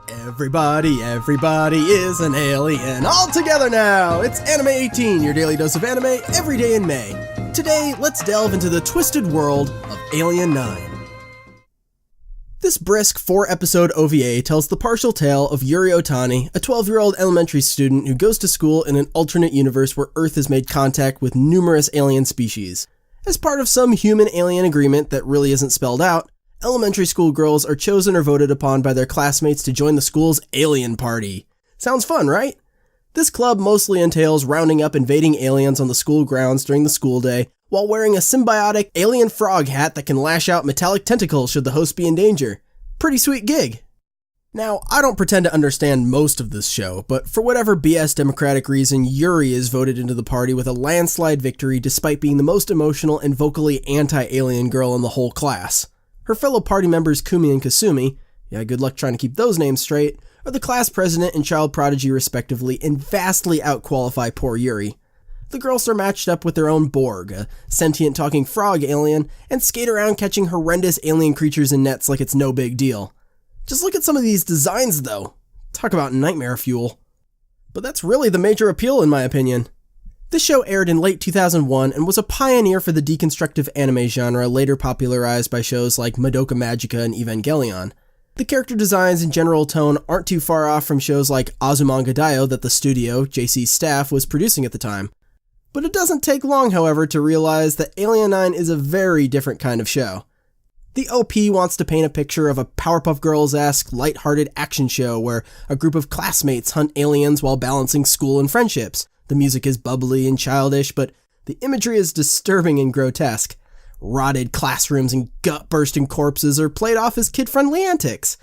Everybody is an alien. All together now! It's AniMay18, your daily dose of anime, every day in May. Today, let's delve into the twisted world of Alien 9. This brisk 4-episode OVA tells the partial tale of Yuri Otani, a 12-year-old elementary student who goes to school in an alternate universe where Earth has made contact with numerous alien species. As part of some human-alien agreement that really isn't spelled out, elementary school girls are chosen or voted upon by their classmates to join the school's alien party. Sounds fun, right? This club mostly entails rounding up invading aliens on the school grounds during the school day, while wearing a symbiotic alien frog hat that can lash out metallic tentacles should the host be in danger. Pretty sweet gig. Now, I don't pretend to understand most of this show, but for whatever BS democratic reason, Yuri is voted into the party with a landslide victory despite being the most emotional and vocally anti-alien girl in the whole class. Her fellow party members Kumi and Kasumi, yeah, good luck trying to keep those names straight, are the class president and child prodigy respectively, and vastly outqualify poor Yuri. The girls are matched up with their own Borg, a sentient talking frog alien, and skate around catching horrendous alien creatures in nets like it's no big deal. Just look at some of these designs though. Talk about nightmare fuel. But that's really the major appeal in my opinion. This show aired in late 2001 and was a pioneer for the deconstructive anime genre later popularized by shows like Madoka Magica and Evangelion. The character designs and general tone aren't too far off from shows like Azumanga Daioh that the studio, JC's staff, was producing at the time. But it doesn't take long, however, to realize that Alien 9 is a very different kind of show. The OP wants to paint a picture of a Powerpuff Girls-esque, lighthearted action show where a group of classmates hunt aliens while balancing school and friendships. The music is bubbly and childish, but the imagery is disturbing and grotesque. Rotted classrooms and gut-bursting corpses are played off as kid-friendly antics,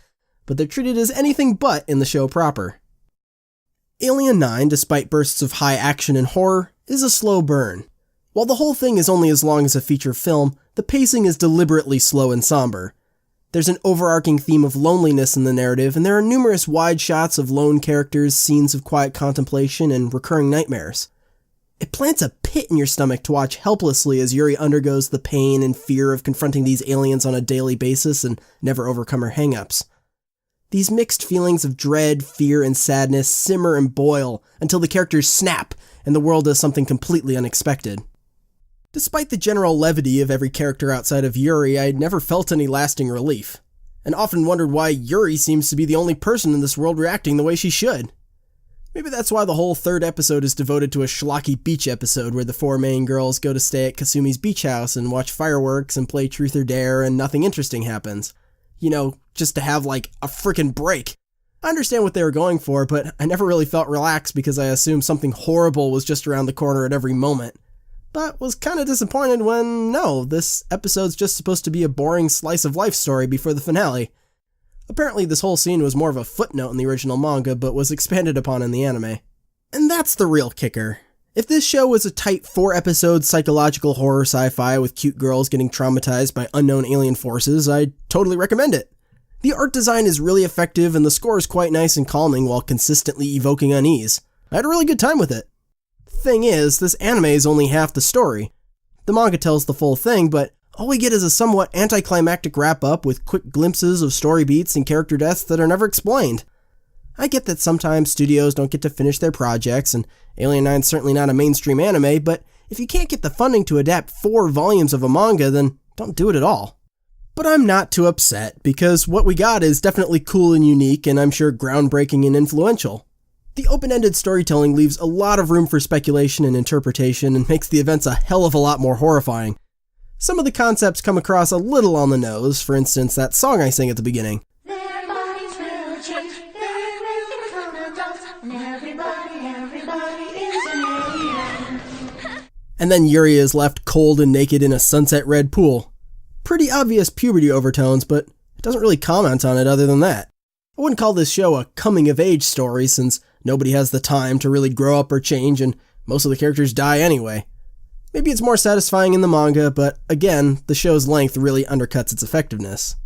but they're treated as anything but in the show proper. Alien 9, despite bursts of high action and horror, is a slow burn. While the whole thing is only as long as a feature film, the pacing is deliberately slow and somber. There's an overarching theme of loneliness in the narrative, and there are numerous wide shots of lone characters, scenes of quiet contemplation, and recurring nightmares. It plants a pit in your stomach to watch helplessly as Yuri undergoes the pain and fear of confronting these aliens on a daily basis and never overcome her hang-ups. These mixed feelings of dread, fear, and sadness simmer and boil until the characters snap and the world does something completely unexpected. Despite the general levity of every character outside of Yuri, I never felt any lasting relief, and often wondered why Yuri seems to be the only person in this world reacting the way she should. Maybe that's why the whole third episode is devoted to a schlocky beach episode where the 4 main girls go to stay at Kasumi's beach house and watch fireworks and play Truth or Dare and nothing interesting happens. You know, just to have like a frickin' break. I understand what they were going for, but I never really felt relaxed because I assumed something horrible was just around the corner at every moment. But was kind of disappointed when, no, this episode's just supposed to be a boring slice of life story before the finale. Apparently this whole scene was more of a footnote in the original manga, but was expanded upon in the anime. And that's the real kicker. If this show was a tight 4-episode psychological horror sci-fi with cute girls getting traumatized by unknown alien forces, I'd totally recommend it. The art design is really effective and the score is quite nice and calming while consistently evoking unease. I had a really good time with it. Thing is, this anime is only half the story. The manga tells the full thing, but all we get is a somewhat anticlimactic wrap-up with quick glimpses of story beats and character deaths that are never explained. I get that sometimes studios don't get to finish their projects, and Alien 9's certainly not a mainstream anime, but if you can't get the funding to adapt 4 volumes of a manga, then don't do it at all. But I'm not too upset, because what we got is definitely cool and unique, and I'm sure groundbreaking and influential. The open-ended storytelling leaves a lot of room for speculation and interpretation and makes the events a hell of a lot more horrifying. Some of the concepts come across a little on the nose, for instance that song I sang at the beginning. Their bodies will change, they will become adults, and everybody is an alien. And then Yuri is left cold and naked in a sunset red pool. Pretty obvious puberty overtones, but it doesn't really comment on it other than that. I wouldn't call this show a coming-of-age story since nobody has the time to really grow up or change, and most of the characters die anyway. Maybe it's more satisfying in the manga, but again, the show's length really undercuts its effectiveness.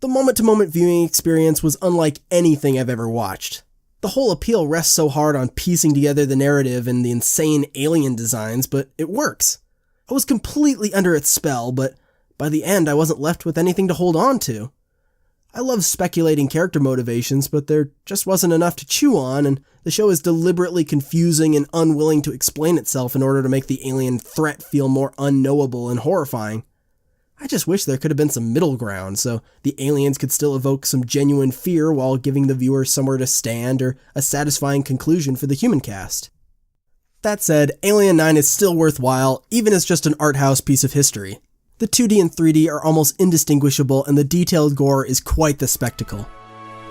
The moment-to-moment viewing experience was unlike anything I've ever watched. The whole appeal rests so hard on piecing together the narrative and the insane alien designs, but it works. I was completely under its spell, but by the end I wasn't left with anything to hold on to. I love speculating character motivations, but there just wasn't enough to chew on, and the show is deliberately confusing and unwilling to explain itself in order to make the alien threat feel more unknowable and horrifying. I just wish there could have been some middle ground, so the aliens could still evoke some genuine fear while giving the viewer somewhere to stand or a satisfying conclusion for the human cast. That said, Alien 9 is still worthwhile, even as just an art house piece of history. The 2D and 3D are almost indistinguishable, and the detailed gore is quite the spectacle.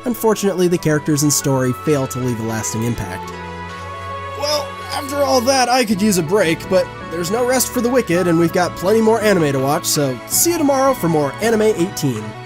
Unfortunately, the characters and story fail to leave a lasting impact. Well, after all that, I could use a break, but there's no rest for the wicked, and we've got plenty more anime to watch, so see you tomorrow for more AniMay18.